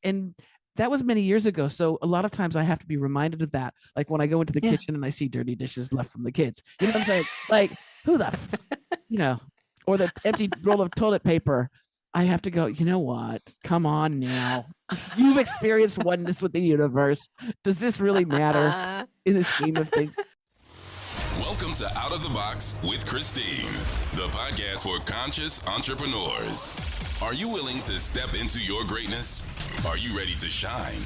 and that was many years ago. So a lot of times I have to be reminded of that. Like when I go into the Yeah. kitchen and I see dirty dishes left from the kids, you know what I'm saying? Like who the, you know, or the empty roll of toilet paper. I have to go, you know what? Come on now. You've experienced oneness with the universe. Does this really matter in the scheme of things? Welcome to Out of the Box with Christine, the podcast for conscious entrepreneurs. Are you willing to step into your greatness? Are you ready to shine?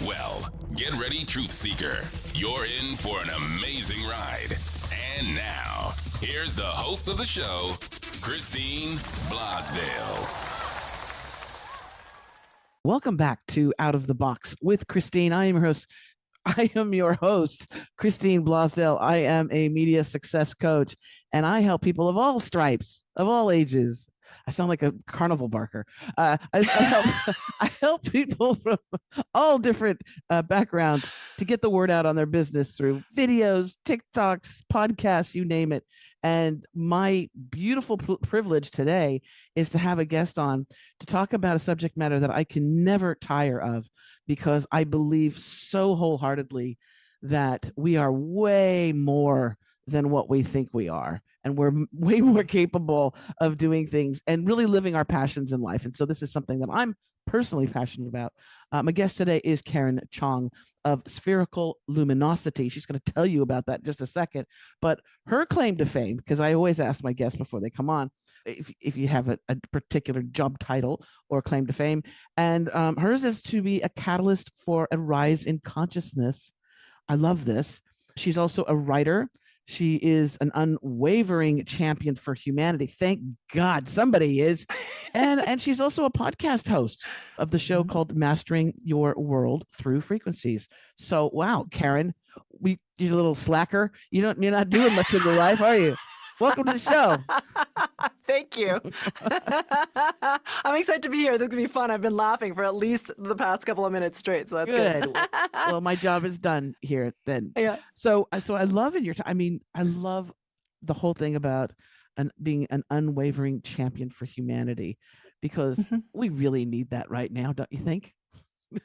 Well, get ready, Truth Seeker. You're in for an amazing ride. And now, here's the host of the show, Christine Blosdale. Welcome back to Out of the Box with Christine. I am your host, Christine Blosdale. I am a media success coach, and I help people of all stripes, of all ages. I sound like a carnival barker. I help people from all different backgrounds to get the word out on their business through videos, TikToks, podcasts, you name it. And my beautiful privilege today is to have a guest on to talk about a subject matter that I can never tire of, because I believe so wholeheartedly that we are way more than what we think we are. And we're way more capable of doing things and really living our passions in life. And so this is something that I'm personally passionate about. My guest today is Karen Chong of Spherical Luminosity. She's going to tell you about that in just a second. But her claim to fame, because I always ask my guests before they come on, if you have a particular job title or claim to fame, and hers is to be a catalyst for a rise in consciousness. I love this. She's also a writer. She is an unwavering champion for humanity. Thank God somebody is. And she's also a podcast host of the show called Mastering Your World Through Frequencies. So, wow, Karen, you're a little slacker. You're not doing much in your life, are you? Welcome to the show. Thank you. I'm excited to be here. This is going to be fun. I've been laughing for at least the past couple of minutes straight, so that's good. Well, my job is done here then. Yeah. So I love in your time. I mean, I love the whole thing about being an unwavering champion for humanity, because we really need that right now, don't you think?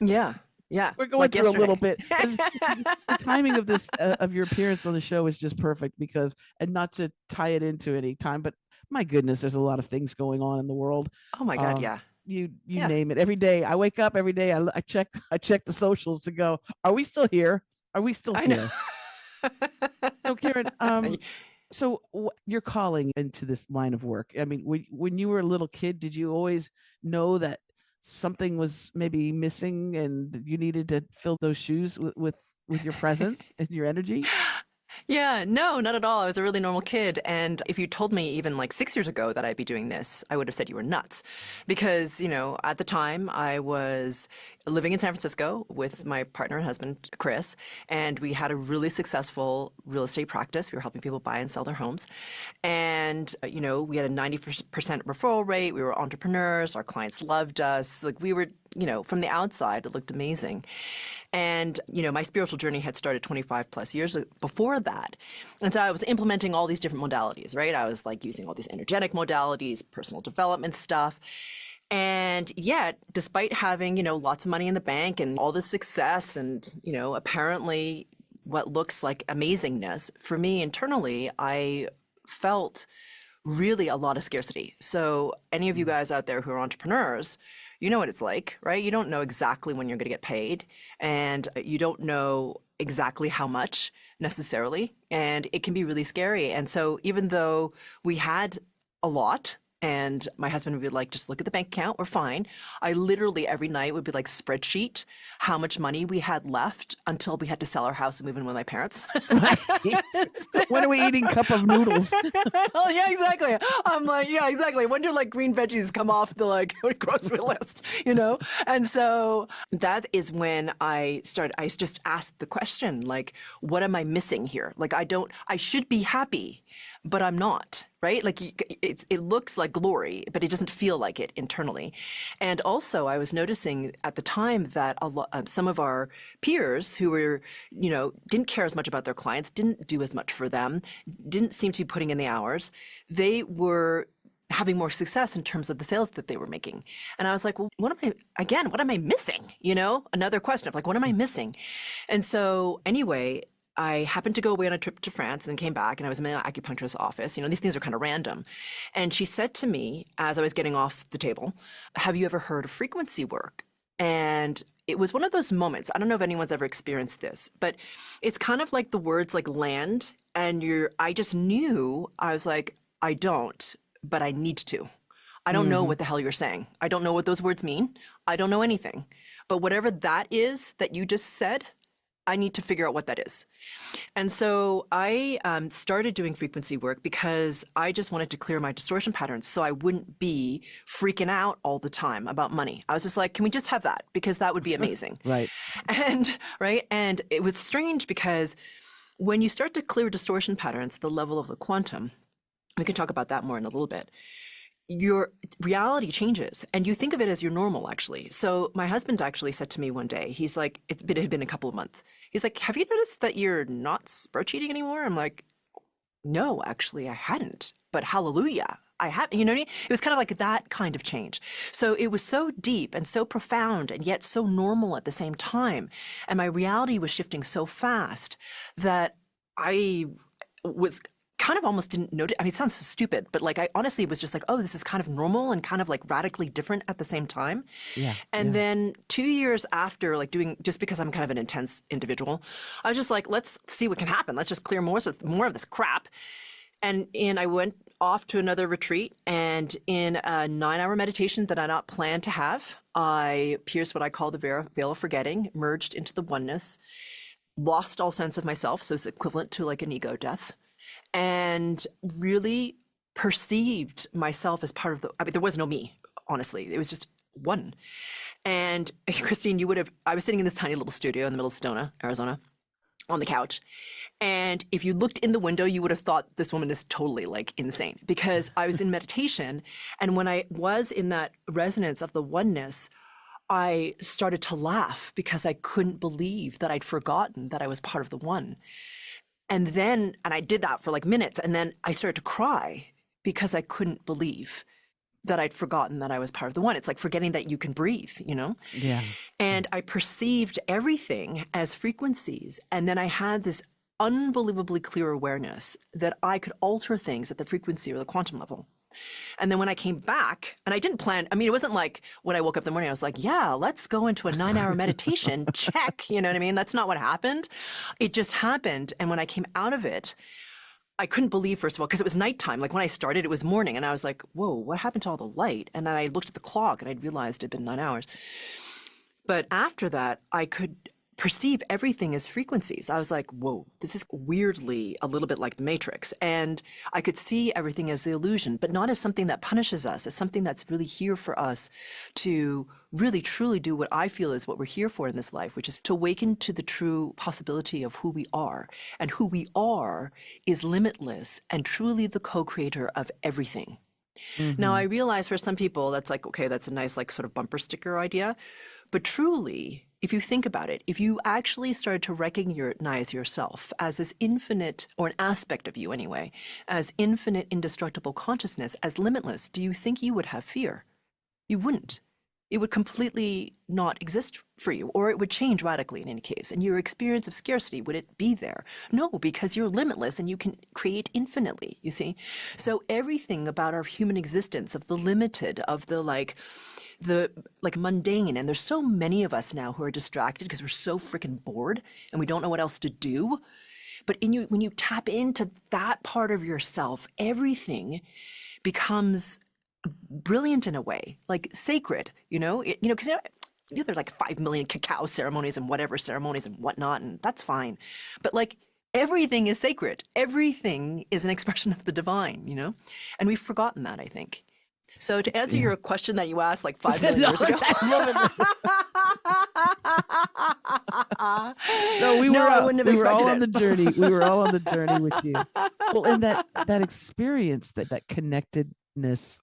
Yeah. Yeah. We're going through a little bit. The timing of this, of your appearance on the show is just perfect, because, and not to tie it into any time, but my goodness, there's a lot of things going on in the world. Oh my God. Yeah. You name it. Every day I wake up, every day I check the socials to go, are we still here? Are we still here? So Karen, so you're calling into this line of work. I mean, when you were a little kid, did you always know that something was maybe missing and you needed to fill those shoes with your presence and your energy? Yeah, no, not at all. I was a really normal kid. And if you told me even like 6 years ago that I'd be doing this, I would have said you were nuts. Because, at the time I was living in San Francisco with my partner and husband, Chris, and we had a really successful real estate practice. We were helping people buy and sell their homes. And, we had a 90% referral rate. We were entrepreneurs. Our clients loved us. Like we were, from the outside, it looked amazing. And, my spiritual journey had started 25 plus years before that. And so I was implementing all these different modalities, right? I was like using all these energetic modalities, personal development stuff. And yet, despite having, lots of money in the bank and all this success and, apparently what looks like amazingness, for me internally, I felt really a lot of scarcity. So any of you guys out there who are entrepreneurs, you know what it's like, right? You don't know exactly when you're going to get paid, and you don't know exactly how much necessarily, and it can be really scary. And so even though we had a lot, and my husband would be like, just look at the bank account, we're fine. I literally every night would be like spreadsheet how much money we had left until we had to sell our house and move in with my parents. When are we eating cup of noodles? Well, yeah, exactly. I'm like, yeah, exactly. When do like green veggies come off the grocery list, And so that is when I just asked the question, like, what am I missing here? Like, I should be happy, but I'm not, right? Like it looks like glory, but it doesn't feel like it internally. And also I was noticing at the time that some of our peers who were, didn't care as much about their clients, didn't do as much for them, didn't seem to be putting in the hours. They were having more success in terms of the sales that they were making. And I was like, well, what am I missing? Another question of like, what am I missing? And so anyway, I happened to go away on a trip to France and came back, and I was in my acupuncturist's office. These things are kind of random. And she said to me as I was getting off the table, have you ever heard of frequency work? And it was one of those moments. I don't know if anyone's ever experienced this, but it's kind of like the words like land, and I just knew, I was like, I don't, but I need to. I don't know what the hell you're saying. I don't know what those words mean. I don't know anything. But whatever that is that you just said, I need to figure out what that is. And so I started doing frequency work because I just wanted to clear my distortion patterns so I wouldn't be freaking out all the time about money. I was just like, can we just have that? Because that would be amazing. Right. And it was strange because when you start to clear distortion patterns, the level of the quantum, we can talk about that more in a little bit, your reality changes and you think of it as your normal, actually. So my husband actually said to me one day, he's like, it had been a couple of months. He's like, have you noticed that you're not spread cheating anymore? I'm like, no, actually I hadn't, but hallelujah, I have. You know what I mean? It was kind of like that kind of change. So it was so deep and so profound and yet so normal at the same time. And my reality was shifting so fast that I was kind of almost didn't notice. I mean, it sounds so stupid, but like I honestly was just like, oh, this is kind of normal and kind of like radically different at the same time. Yeah. And then 2 years after, like just because I'm kind of an intense individual, I was just like, let's see what can happen. Let's just clear more of this crap. And I went off to another retreat, and in a 9-hour meditation that I not planned to have, I pierced what I call the veil of forgetting, merged into the oneness, lost all sense of myself. So it's equivalent to like an ego death. And really perceived myself as part of there was no me, honestly. It was just one. And Christine, I was sitting in this tiny little studio in the middle of Sedona, Arizona, on the couch. And if you looked in the window, you would have thought this woman is totally like insane, because I was in meditation. And when I was in that resonance of the oneness, I started to laugh because I couldn't believe that I'd forgotten that I was part of the one. And I did that for like minutes, and then I started to cry because I couldn't believe that I'd forgotten that I was part of the one. It's like forgetting that you can breathe, Yeah. And I perceived everything as frequencies. And then I had this unbelievably clear awareness that I could alter things at the frequency or the quantum level. And then when I came back, and I didn't plan, I mean, it wasn't like when I woke up in the morning, I was like, yeah, let's go into a 9-hour meditation, check, you know what I mean? That's not what happened. It just happened. And when I came out of it, I couldn't believe, first of all, because it was nighttime. Like when I started, it was morning, and I was like, whoa, what happened to all the light? And then I looked at the clock and I realized it'd been 9 hours. But after that, I could perceive everything as frequencies. I was like, whoa, this is weirdly a little bit like the Matrix. And I could see everything as the illusion, but not as something that punishes us, as something that's really here for us to really truly do what I feel is what we're here for in this life, which is to awaken to the true possibility of who we are. And who we are is limitless and truly the co-creator of everything. Mm-hmm. Now, I realize for some people, that's like, okay, that's a nice like sort of bumper sticker idea. But truly, if you think about it, if you actually started to recognize yourself as this infinite, or an aspect of you anyway, as infinite indestructible consciousness, as limitless, do you think you would have fear? You wouldn't. It would completely not exist for you, or it would change radically in any case. And your experience of scarcity, would it be there? No, because you're limitless and you can create infinitely, you see? So everything about our human existence, of the limited, of the mundane, and there's so many of us now who are distracted because we're so freaking bored and we don't know what else to do. But when you tap into that part of yourself, everything becomes brilliant in a way, like sacred, because there's like 5 million cacao ceremonies and whatever ceremonies and whatnot, and that's fine. But like everything is sacred. Everything is an expression of the divine, and we've forgotten that, I think. So to answer your question that you asked like 5 million years ago. No, we were all on it. the journey. We were all on the journey with you. Well, and that experience, that connectedness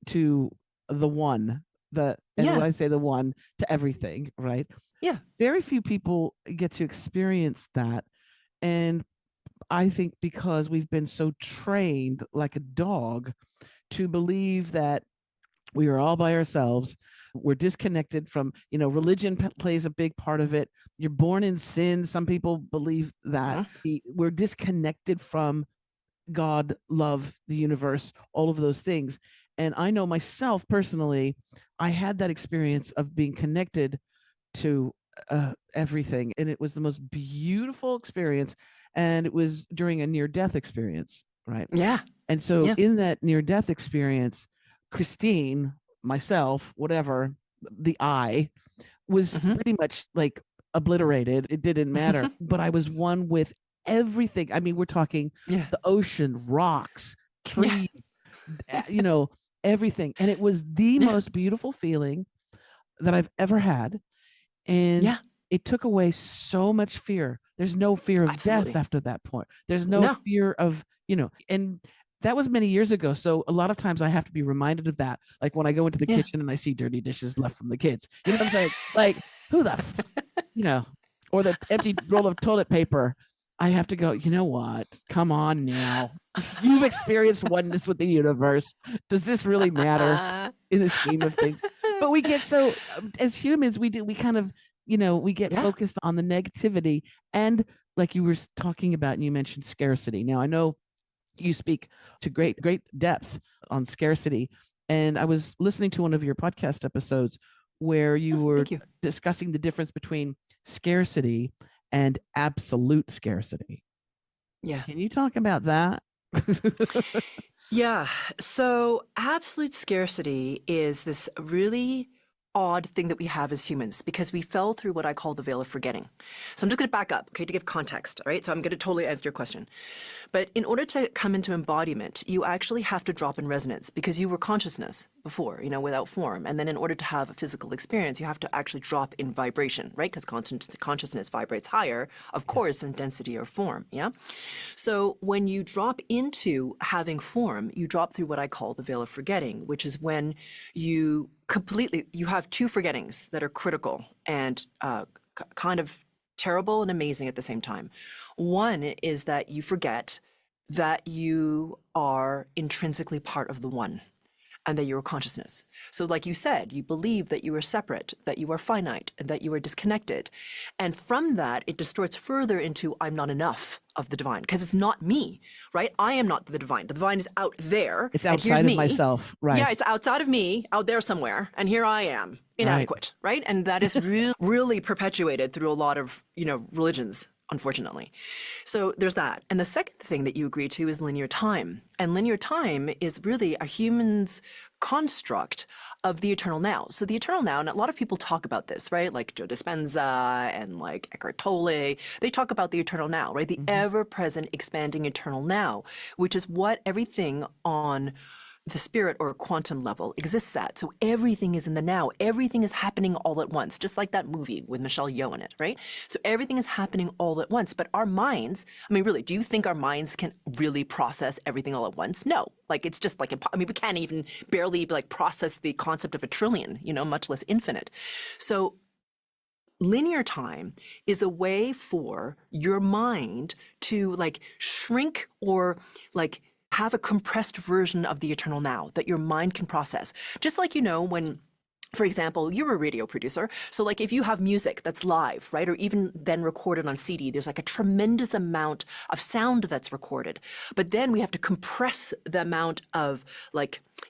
to the one, when I say the one, to everything, right? Yeah. Very few people get to experience that. And I think because we've been so trained like a dog to believe that we are all by ourselves. We're disconnected from, religion plays a big part of it. You're born in sin. Some people believe that we're disconnected from God, love, the universe, all of those things. And I know myself personally, I had that experience of being connected to everything. And it was the most beautiful experience. And it was during a near-death experience, right? Yeah. And so in that near-death experience, Christine, myself, whatever, the I was pretty much like obliterated. It didn't matter. But I was one with everything. I mean, we're talking the ocean, rocks, trees, everything. And it was the most beautiful feeling that I've ever had. And it took away so much fear. There's no fear of death after that point. There's no fear of, and that was many years ago. So a lot of times I have to be reminded of that. Like when I go into the kitchen and I see dirty dishes left from the kids, you know what I'm saying? Like who the, or the empty roll of toilet paper. I have to go, you know what? Come on now. You've experienced oneness with the universe. Does this really matter in the scheme of things? But we get so, as humans, we kind of, we get focused on the negativity. And like you were talking about, and you mentioned scarcity. Now, I know you speak to great depth on scarcity. And I was listening to one of your podcast episodes where you were discussing the difference between scarcity and absolute scarcity. Yeah. Can you talk about that? Yeah. So absolute scarcity is this really odd thing that we have as humans because we fell through what I call the veil of forgetting. So I'm just going to back up, okay, to give context, all right? So I'm going to totally answer your question. But in order to come into embodiment, you actually have to drop in resonance because you were consciousness before, without form. And then in order to have a physical experience, you have to actually drop in vibration, right? Because consciousness vibrates higher, of course, than density or form, yeah? So when you drop into having form, you drop through what I call the veil of forgetting, which is when you have two forgettings that are critical and kind of terrible and amazing at the same time. One is that you forget that you are intrinsically part of the one and that you're consciousness. So like you said, you believe that you are separate, that you are finite, and that you are disconnected. And from that, it distorts further into I'm not enough of the divine because it's not me, right? I am not the divine. The divine is out there. It's outside of myself, right? Yeah, it's outside of me, out there somewhere. And here I am, inadequate, right? And that is really perpetuated through a lot of, religions, unfortunately. So there's that. And the second thing that you agree to is linear time. And linear time is really a human's construct of the eternal now. So the eternal now, and a lot of people talk about this, right? Like Joe Dispenza and like Eckhart Tolle, they talk about the eternal now, right? The ever-present expanding eternal now, which is what everything on the spirit or quantum level exists at. So everything is in the now. Everything is happening all at once, just like that movie with Michelle Yeoh in it, right? So everything is happening all at once. But our minds, really, do you think our minds can really process everything all at once? No. Like, it's just like, we can't even barely process the concept of a trillion, much less infinite. So linear time is a way for your mind to shrink or have a compressed version of the eternal now that your mind can process. Just like, when, for example, you're a radio producer. So if you have music that's live, right? Or even then recorded on CD, there's a tremendous amount of sound that's recorded. But then we have to compress the amount of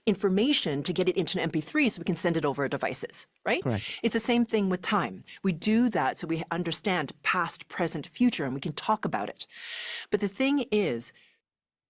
information to get it into an MP3 so we can send it over our devices, right? Correct. It's the same thing with time. We do that so we understand past, present, future, and we can talk about it. But the thing is,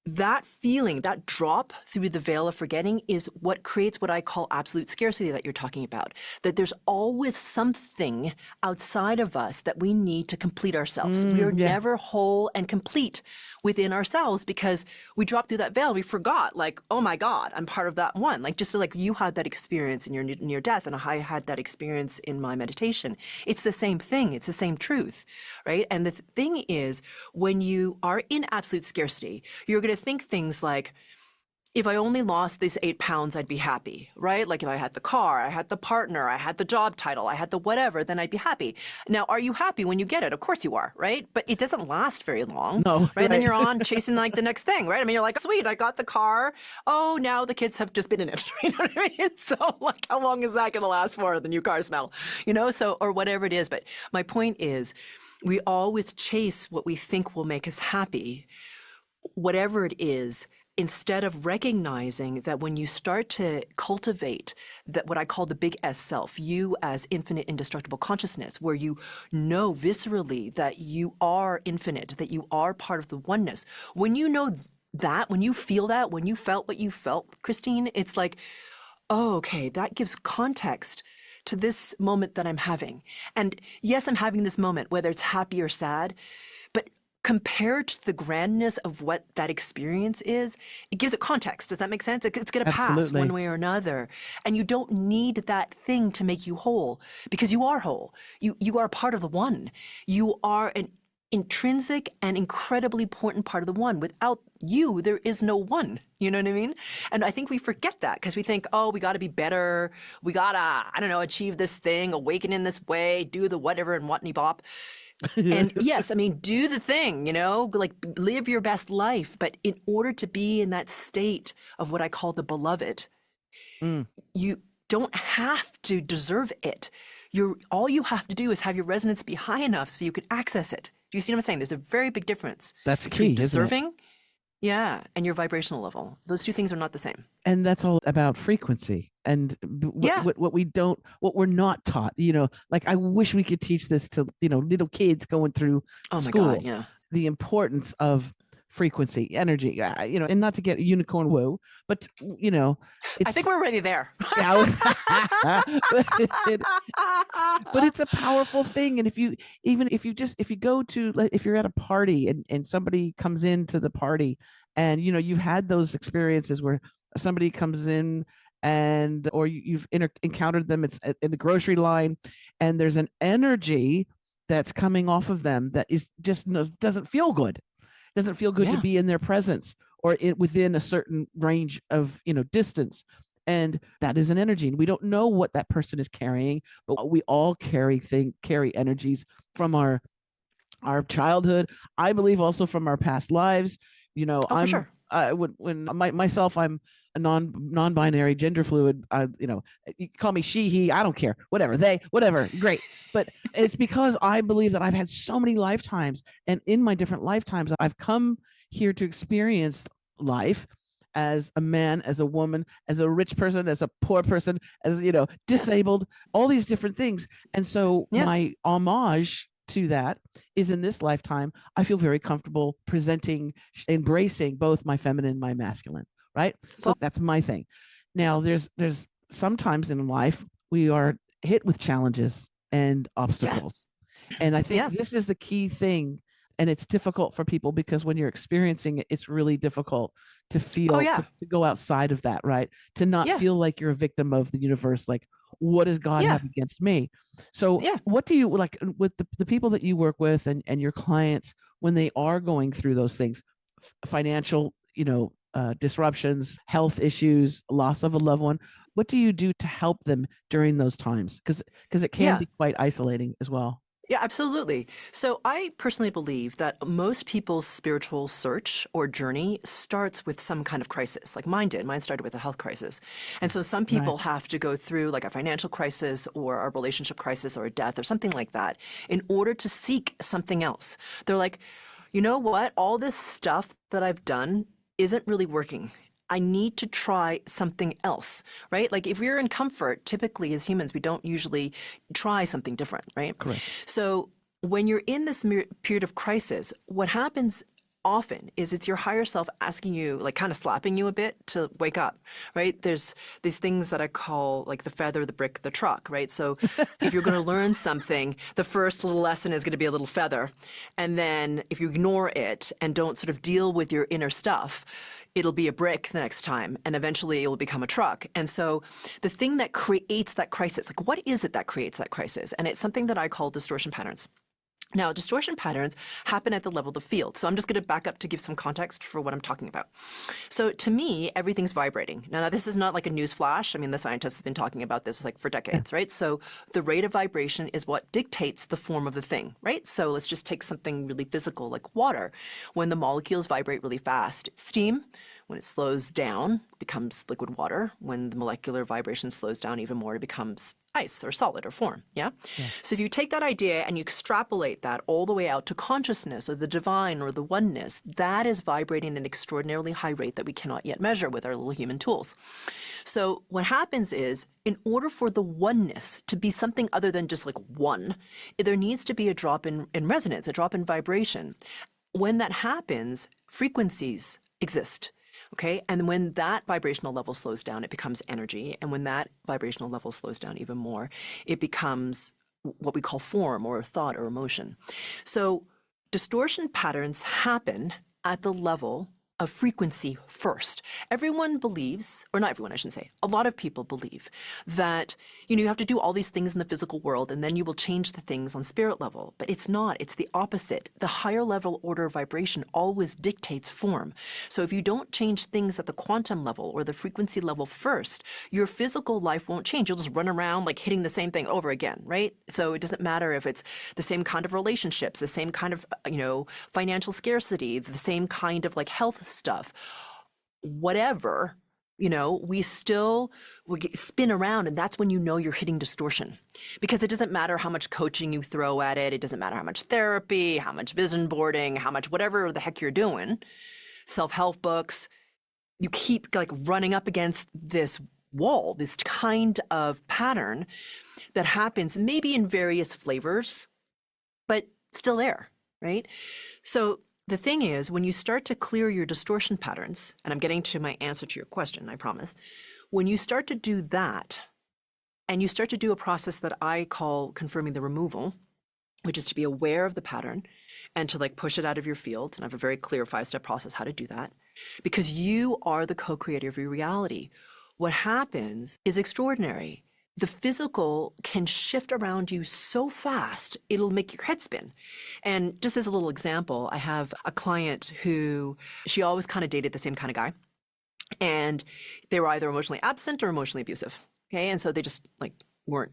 that feeling, that drop through the veil of forgetting is what creates what I call absolute scarcity that you're talking about. That there's always something outside of us that we need to complete ourselves. We are never whole and complete within ourselves because we dropped through that veil and we forgot, oh my God, I'm part of that one. Just like you had that experience in your near death and I had that experience in my meditation. It's the same thing. It's the same truth, right? And the thing is, when you are in absolute scarcity, you're going to think things like, if I only lost this 8 pounds, I'd be happy, right? Like if I had the car, I had the partner, I had the job title, I had the whatever, then I'd be happy. Now, are you happy when you get it? Of course you are, right? But it doesn't last very long, No, right? Then right. you're on chasing like the next thing, right? I mean, you're like, sweet, I got the car. Oh, now the kids have just been in it. You know what I mean? So like, how long is that going to last for, the new car smell? You know, so, or whatever it is. But my point is, we always chase what we think will make us happy, whatever it is, instead of recognizing that when you start to cultivate that what I call the big S self, you as infinite indestructible consciousness, where you know viscerally that you are infinite, that you are part of the oneness. When you know that, when you feel that, when you felt what you felt, Christine, it's like, oh, okay, that gives context to this moment that I'm having. And yes, I'm having this moment, whether it's happy or sad, but compared to the grandness of what that experience is, it gives it context. Does that make sense? It's going to pass Absolutely. one way or another. And you don't need that thing to make you whole, because you are whole. You are part of the one. You are an intrinsic and incredibly important part of the one. Without you, there is no one. You know what I mean? And I think we forget that because we think, oh, we got to be better. We got to, I don't know, achieve this thing, awaken in this way, do the whatever and whatney bop. And yes, I mean, do the thing, you know, like live your best life. But in order to be in that state of what I call the beloved, you don't have to deserve it. All you have to do is have your resonance be high enough so you can access it. Do you see what I'm saying? There's a very big difference That's between key, isn't it? deserving, yeah, and your vibrational level. Those two things are not the same. And that's all about frequency and Yeah. what we're not taught, you know, like I wish we could teach this to, you know, little kids going through Oh my school, God, yeah. the importance of frequency, energy, you know, and not to get unicorn woo, but you know, I think we're already there. yeah, but it's a powerful thing. And if you go to, like, if you're at a party and somebody comes into the party and, you know, you've had those experiences where somebody comes in and, or you've encountered them, it's in the grocery line and there's an energy that's coming off of them that is just doesn't feel good. Doesn't feel good to Yeah. be in their presence or within a certain range of, you know, distance. And that is an energy. And we don't know what that person is carrying, but we all carry energies from our childhood. I believe also from our past lives. You know, Oh, for sure. myself, I'm a non-binary, gender fluid. You know, you call me she, he, I don't care, whatever, they, whatever, great. But it's because I believe that I've had so many lifetimes, and in my different lifetimes, I've come here to experience life as a man, as a woman, as a rich person, as a poor person, as, you know, disabled, all these different things. And so Yeah. my homage to that is, in this lifetime, I feel very comfortable embracing both my feminine and my masculine, right? So that's my thing. Now there's sometimes in life we are hit with challenges and obstacles. And I think this is the key thing. And it's difficult for people because when you're experiencing it, it's really difficult to feel, to go outside of that, right? To not feel like you're a victim of the universe. Like, what does God have against me? So what do you, like, with the people that you work with and your clients, when they are going through those things, financial, you know, disruptions, health issues, loss of a loved one, what do you do to help them during those times? Because it can be quite isolating as well. Yeah, absolutely. So I personally believe that most people's spiritual search or journey starts with some kind of crisis, like mine did. Mine started with a health crisis. And so some people have to go through like a financial crisis or a relationship crisis or a death or something like that in order to seek something else. They're like, you know what? All this stuff that I've done isn't really working. I need to try something else, right? Like if we're in comfort, typically as humans, we don't usually try something different, right? Correct. So when you're in this period of crisis, what happens often is it's your higher self asking you, like kind of slapping you a bit to wake up, right? There's these things that I call like the feather, the brick, the truck, right? So if you're going to learn something, the first little lesson is going to be a little feather. And then if you ignore it and don't sort of deal with your inner stuff, it'll be a brick the next time, and eventually it will become a truck. And so the thing that creates that crisis, like what is it that creates that crisis? And it's something that I call distortion patterns. Now, distortion patterns happen at the level of the field. So I'm just going to back up to give some context for what I'm talking about. So to me, everything's vibrating. Now, this is not like a news flash. I mean, the scientists have been talking about this like for decades, right? So the rate of vibration is what dictates the form of the thing, right? So let's just take something really physical like water. When the molecules vibrate really fast, it's steam. When it slows down, it becomes liquid water. When the molecular vibration slows down even more, it becomes ice or solid or form. Yeah? So if you take that idea and you extrapolate that all the way out to consciousness or the divine or the oneness, that is vibrating at an extraordinarily high rate that we cannot yet measure with our little human tools. So what happens is, in order for the oneness to be something other than just like one, there needs to be a drop in resonance, a drop in vibration. When that happens, frequencies exist. Okay, and when that vibrational level slows down, it becomes energy. And when that vibrational level slows down even more, it becomes what we call form or thought or emotion. So distortion patterns happen at the level of frequency first. Everyone believes, or not everyone, I shouldn't say, a lot of people believe that, you have to do all these things in the physical world and then you will change the things on spirit level. But it's not, it's the opposite. The higher level order of vibration always dictates form. So if you don't change things at the quantum level or the frequency level first, your physical life won't change. You'll just run around like hitting the same thing over again, right? So it doesn't matter if it's the same kind of relationships, the same kind of, financial scarcity, the same kind of like health stuff, whatever, we spin around, and that's when you're hitting distortion. Because it doesn't matter how much coaching you throw at it, it doesn't matter how much therapy, how much vision boarding, how much whatever the heck you're doing, self-help books, you keep like running up against this wall, this kind of pattern that happens maybe in various flavors, but still there, right? So the thing is, when you start to clear your distortion patterns, and I'm getting to my answer to your question, I promise, when you start to do that, and you start to do a process that I call confirming the removal, which is to be aware of the pattern and to like push it out of your field, and I have a very clear 5-step process how to do that, because you are the co-creator of your reality. What happens is extraordinary. The physical can shift around you so fast, it'll make your head spin. And just as a little example, I have a client who, she always kind of dated the same kind of guy. And they were either emotionally absent or emotionally abusive. Okay. And so they just like weren't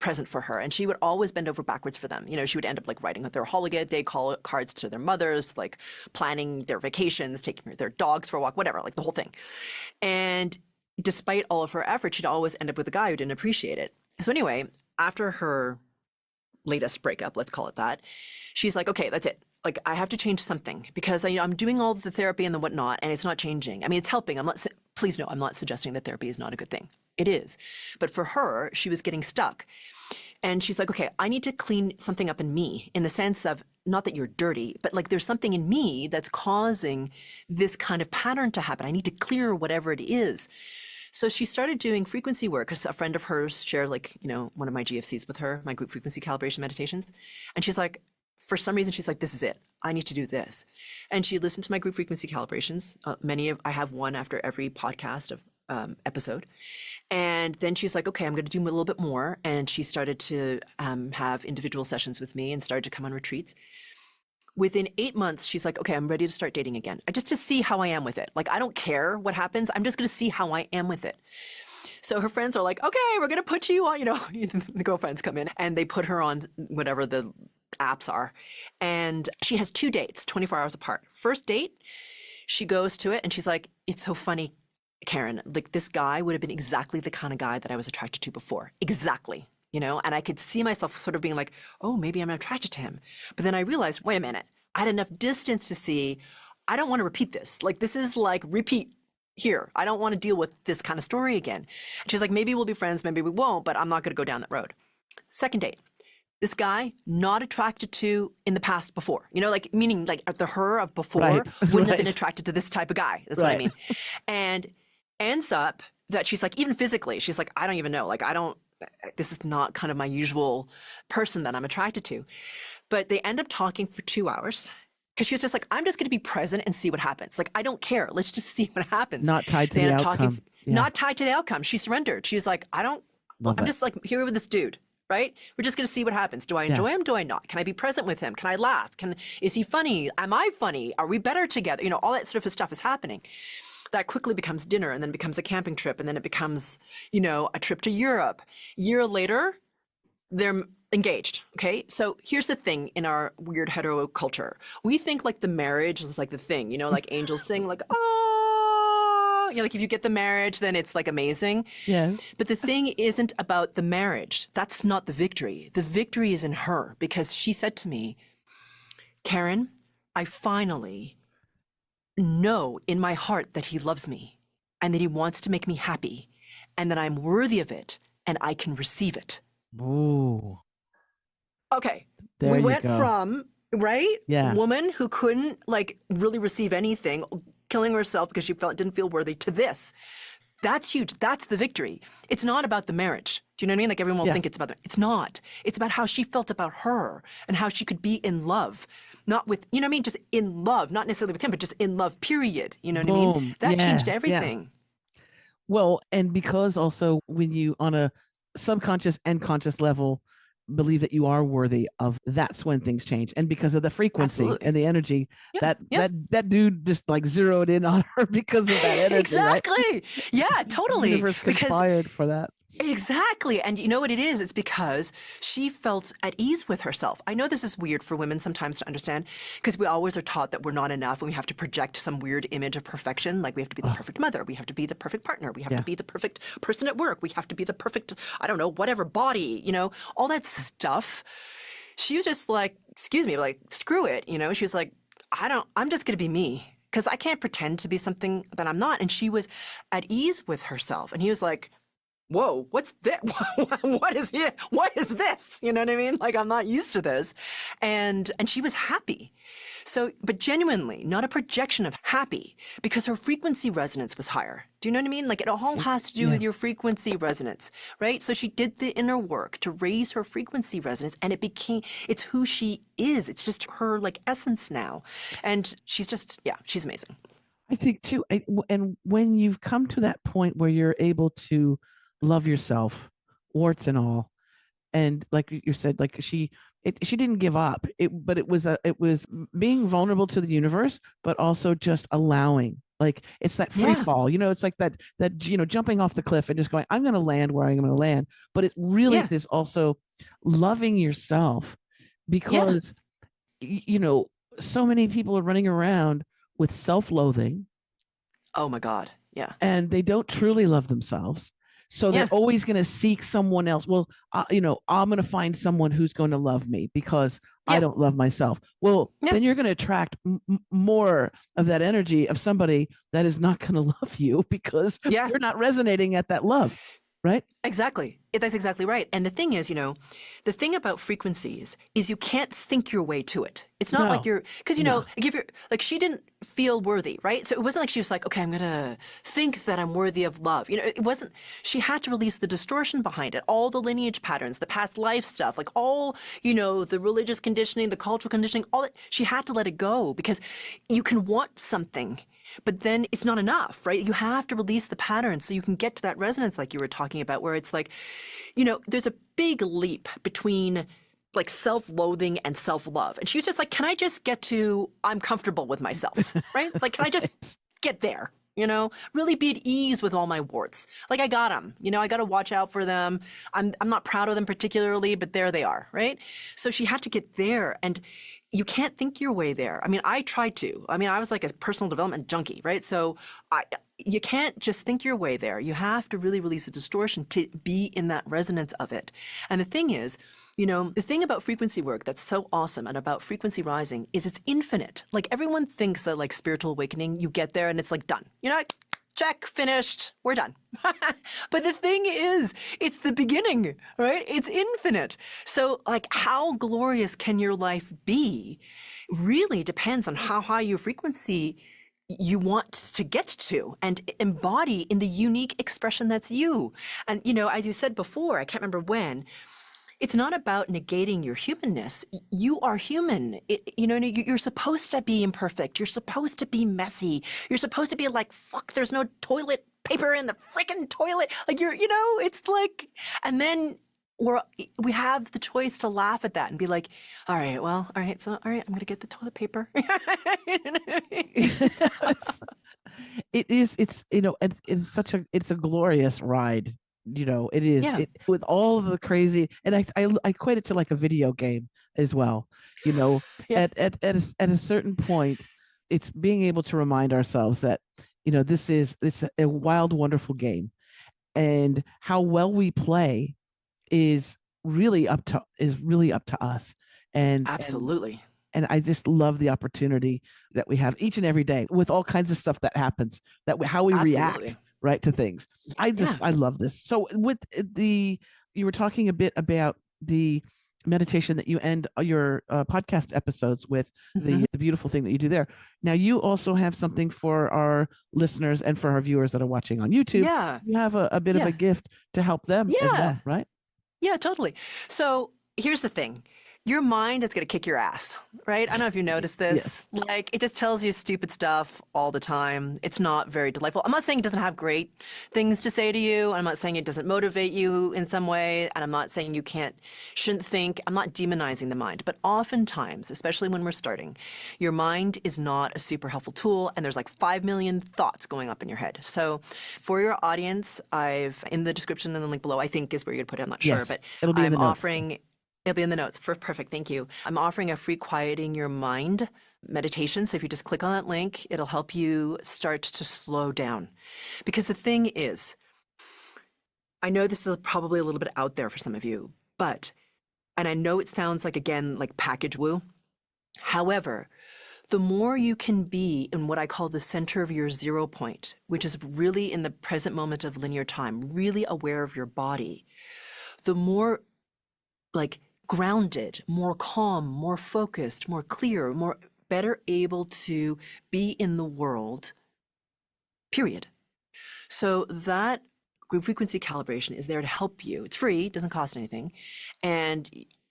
present for her. And she would always bend over backwards for them. She would end up like writing their holiday cards to their mothers, like planning their vacations, taking their dogs for a walk, whatever, like the whole thing. And despite all of her efforts, she'd always end up with a guy who didn't appreciate it. So anyway, after her latest breakup, let's call it that, she's like, okay, that's it. Like, I have to change something because I'm doing all the therapy and the whatnot, and it's not changing. I mean, it's helping. Please no, I'm not suggesting that therapy is not a good thing. It is. But for her, she was getting stuck. And she's like, okay, I need to clean something up in me, in the sense of not that you're dirty, but like there's something in me that's causing this kind of pattern to happen. I need to clear whatever it is. So she started doing frequency work because a friend of hers shared one of my GFCs with her, my group frequency calibration meditations. And she's like, for some reason, she's like, this is it. I need to do this. And she listened to my group frequency calibrations. I have one after every podcast of episode. And then she was like, okay, I'm going to do a little bit more. And she started to have individual sessions with me and started to come on retreats. Within 8 months, she's like, okay, I'm ready to start dating again. Just to see how I am with it. Like, I don't care what happens. I'm just going to see how I am with it. So her friends are like, okay, we're going to put you on, the girlfriends come in and they put her on whatever the apps are. And she has 2 dates, 24 hours apart. First date, she goes to it and she's like, it's so funny, Karen, like this guy would have been exactly the kind of guy that I was attracted to before. Exactly. And I could see myself sort of being like, oh, maybe I'm attracted to him. But then I realized, wait a minute, I had enough distance to see, I don't want to repeat this. Like, this is like repeat here. I don't want to deal with this kind of story again. And she's like, maybe we'll be friends, maybe we won't, but I'm not going to go down that road. Second date, this guy not attracted to in the past before, meaning like the her of before wouldn't have been attracted to this type of guy. That's what I mean. And ends up that she's like, even physically, she's like, I don't even know. Like, this is not kind of my usual person that I'm attracted to. But they end up talking for 2 hours because she was just like, I'm just going to be present and see what happens. Like, I don't care. Let's just see what happens. Not tied to the outcome. Not tied to the outcome. She surrendered. She was like, I'm just like here with this dude. right? We're just going to see what happens. Do I enjoy him? Do I not? Can I be present with him? Can I laugh? Is he funny? Am I funny? Are we better together? You know, all that sort of stuff is happening. That quickly becomes dinner, and then becomes a camping trip, and then it becomes, you know, a trip to Europe. Year later, they're engaged. Okay. So here's the thing in our weird hetero culture. We think like the marriage is like the thing, you know, like angels sing like, oh, you know, like if you get the marriage, then it's like amazing. Yes. But the thing isn't about the marriage. That's not the victory. The victory is in her, because she said to me, Karen, I finally know in my heart that he loves me and that he wants to make me happy and that I'm worthy of it and I can receive it. Ooh. Okay. There We you went go. from, right? Yeah. Woman who couldn't like really receive anything, killing herself because she didn't feel worthy, to this. That's huge. That's the victory. It's not about the marriage. Do you know what I mean? Like everyone will think it's about that. It's not. It's about how she felt about her and how she could be in love. Not with, you know what I mean? Just in love, not necessarily with him, but just in love, period. You know what I mean? That changed everything. Well, and because also when you on a subconscious and conscious level believe that you are worthy of, that's when things change. And because of the frequency and the energy, that dude just like zeroed in on her because of that energy. Exactly. Right? Yeah, totally. The universe conspired for that. Exactly. And you know what it is? It's because she felt at ease with herself. I know this is weird for women sometimes to understand, because we always are taught that we're not enough and we have to project some weird image of perfection. Like we have to be the perfect mother. We have to be the perfect partner. We have to be the perfect person at work. We have to be the perfect, I don't know, whatever body, you know, all that stuff. She was just like, excuse me, like, screw it. You know, she was like, I'm just going to be me, because I can't pretend to be something that I'm not. And she was at ease with herself. And he was like, whoa, what's this? What is this? You know what I mean? Like, I'm not used to this. And she was happy. So, but genuinely, not a projection of happy, because her frequency resonance was higher. Do you know what I mean? Like, it all has to do with your frequency resonance, right? So she did the inner work to raise her frequency resonance, and it's who she is. It's just her like essence now. And she's amazing. I think too, and when you've come to that point where you're able to love yourself, warts and all, and like you said, like she didn't give up. But it was being vulnerable to the universe, but also just allowing. Like it's that free fall, you know. It's like that you know, jumping off the cliff and just going, I'm going to land where I'm going to land. But it really is also loving yourself, because you know, so many people are running around with self-loathing. Oh my God. Yeah. And they don't truly love themselves. So they're always going to seek someone else. Well, you know, I'm going to find someone who's going to love me because I don't love myself. Well, then you're going to attract more of that energy of somebody that is not going to love you, because you're not resonating at that love. Right? Exactly. That's exactly right. And the thing is, you know, the thing about frequencies is you can't think your way to it. It's not like because, you know, like she didn't feel worthy, right? So it wasn't like she was like, okay, I'm going to think that I'm worthy of love. You know, it wasn't, she had to release the distortion behind it, all the lineage patterns, the past life stuff, like all, you know, the religious conditioning, the cultural conditioning, all that. She had to let it go, because you can want something, but then it's not enough, right? You have to release the patterns so you can get to that resonance like you were talking about, where it's like, you know, there's a big leap between like self-loathing and self-love. And she was just like, can I just get to, I'm comfortable with myself, right? Like, can I just get there? You know, really be at ease with all my warts. Like, I got them, you know, I got to watch out for them. I'm not proud of them particularly, but there they are, right? So she had to get there, and you can't think your way there. I mean, I tried to. I mean, I was like a personal development junkie, right? So you can't just think your way there. You have to really release the distortion to be in that resonance of it. And the thing is, you know, the thing about frequency work that's so awesome and about frequency rising is it's infinite. Like, everyone thinks that like spiritual awakening, you get there and it's like done. You know, check, finished, we're done. But the thing is, it's the beginning, right? It's infinite. So like, how glorious can your life be really depends on how high your frequency you want to get to and embody in the unique expression that's you. And, you know, as you said before, I can't remember when, it's not about negating your humanness. You are human. You know, you're supposed to be imperfect. You're supposed to be messy. You're supposed to be like, fuck, there's no toilet paper in the freaking toilet. Like, you know, it's like, and then we have the choice to laugh at that and be like, all right, well, all right, so all right, I'm gonna get the toilet paper. You know what I mean? Yes. It's and it's a glorious ride. It is Yeah. with all of the crazy, and I equate it to like a video game as well. You know, Yeah. at a certain point, it's being able to remind ourselves that, it's a wild, wonderful game, and how well we play is really up to us. And Absolutely. and I just love the opportunity that we have each and every day with all kinds of stuff that happens, how we react, Absolutely. right, to things. Yeah. I love this. So you were talking a bit about the meditation that you end your podcast episodes with, Mhm. the beautiful thing that you do there. Now you also have something for our listeners and for our viewers that are watching on YouTube. Yeah. You have a bit of Yeah. a gift to help them as Yeah. well, right? Yeah, totally. So here's the thing. Your mind is going to kick your ass, right? I don't know if you noticed this. Yes. Like, it just tells you stupid stuff all the time. It's not very delightful. I'm not saying it doesn't have great things to say to you. I'm not saying it doesn't motivate you in some way. And I'm not saying you shouldn't think. I'm not demonizing the mind. But oftentimes, especially when we're starting, your mind is not a super helpful tool. And there's like 5 million thoughts going up in your head. So for your audience, in the description and the link below, I think is where you'd put it. I'm not sure. Yes, But it'll be in the notes. It'll be in the notes. Perfect. Thank you. I'm offering a free quieting your mind meditation. So if you just click on that link, it'll help you start to slow down. Because the thing is, I know this is probably a little bit out there for some of you, and I know it sounds like, again, like package woo. However, the more you can be in what I call the center of your 0 point, which is really in the present moment of linear time, really aware of your body, the more like grounded, more calm, more focused, more clear, better able to be in the world, period. So that group frequency calibration is there to help you. It's free, it doesn't cost anything. And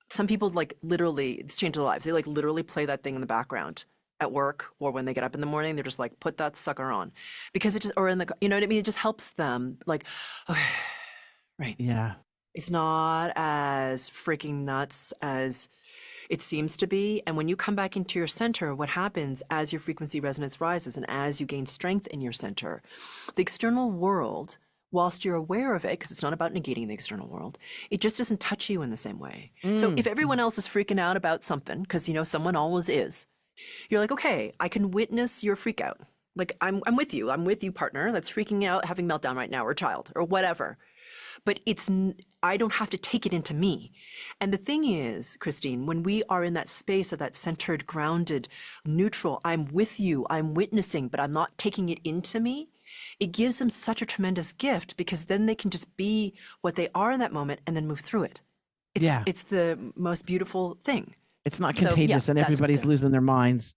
some people it's changed their lives. They literally play that thing in the background at work, or when they get up in the morning, they're just like, put that sucker on. Because it just, or in the, you know what I mean? It just helps them okay, right. Yeah. It's not as freaking nuts as it seems to be. And when you come back into your center, what happens as your frequency resonance rises and as you gain strength in your center, the external world, whilst you're aware of it, because it's not about negating the external world, it just doesn't touch you in the same way. So if everyone else is freaking out about something, because someone always is, you're like, okay, I can witness your freak out. Like, I'm with you, partner, that's freaking out, having meltdown right now, or child, or whatever. But I don't have to take it into me. And the thing is, Christine, when we are in that space of that centered, grounded, neutral, I'm with you, I'm witnessing, but I'm not taking it into me, it gives them such a tremendous gift, because then they can just be what they are in that moment and then move through it. It's the most beautiful thing. It's not contagious, and everybody's losing their minds.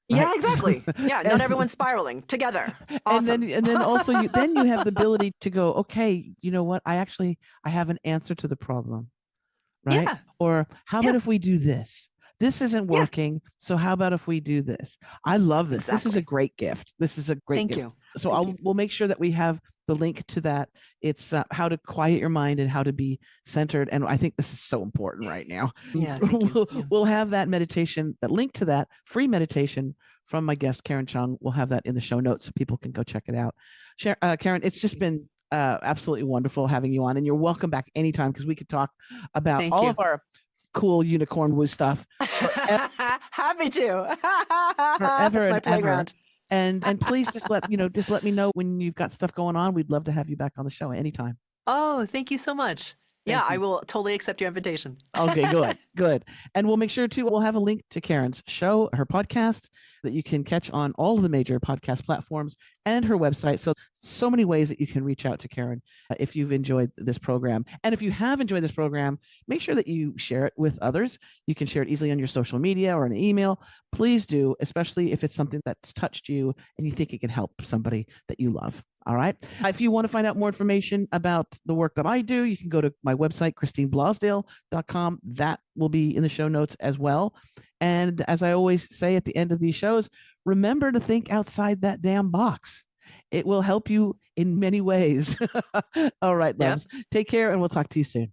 Right? Yeah, exactly. Yeah, not everyone's spiraling together. Awesome. And then also you have the ability to go, okay, you know what? I have an answer to the problem, right? Yeah. Or how about if we do this? This isn't working, so how about if we do this? I love this. Exactly. This is a great gift. This is a great gift. Thank you. So we'll make sure that we have the link to that. It's how to quiet your mind and how to be centered. And I think this is so important right now. Yeah. We'll have that meditation, that link to that free meditation from my guest, Karen Chong. We'll have that in the show notes so people can go check it out. Karen, it's just been absolutely wonderful having you on, and you're welcome back anytime, because we could talk about of our cool unicorn woo stuff. Happy to. Forever That's my and playground. Ever. And please just let me know when you've got stuff going on. We'd love to have you back on the show anytime. Oh, thank you so much. Thank you. I will totally accept your invitation. Okay, good. And we'll make sure we'll have a link to Karen's show, her podcast, that you can catch on all of the major podcast platforms, and her website. So many ways that you can reach out to Karen if you've enjoyed this program. And if you have enjoyed this program, make sure that you share it with others. You can share it easily on your social media or an email. Please do, especially if it's something that's touched you and you think it can help somebody that you love. All right. If you want to find out more information about the work that I do, you can go to my website, ChristineBlosdale.com. That will be in the show notes as well. And as I always say at the end of these shows, remember to think outside that damn box. It will help you in many ways. All right, loves. Take care, and we'll talk to you soon.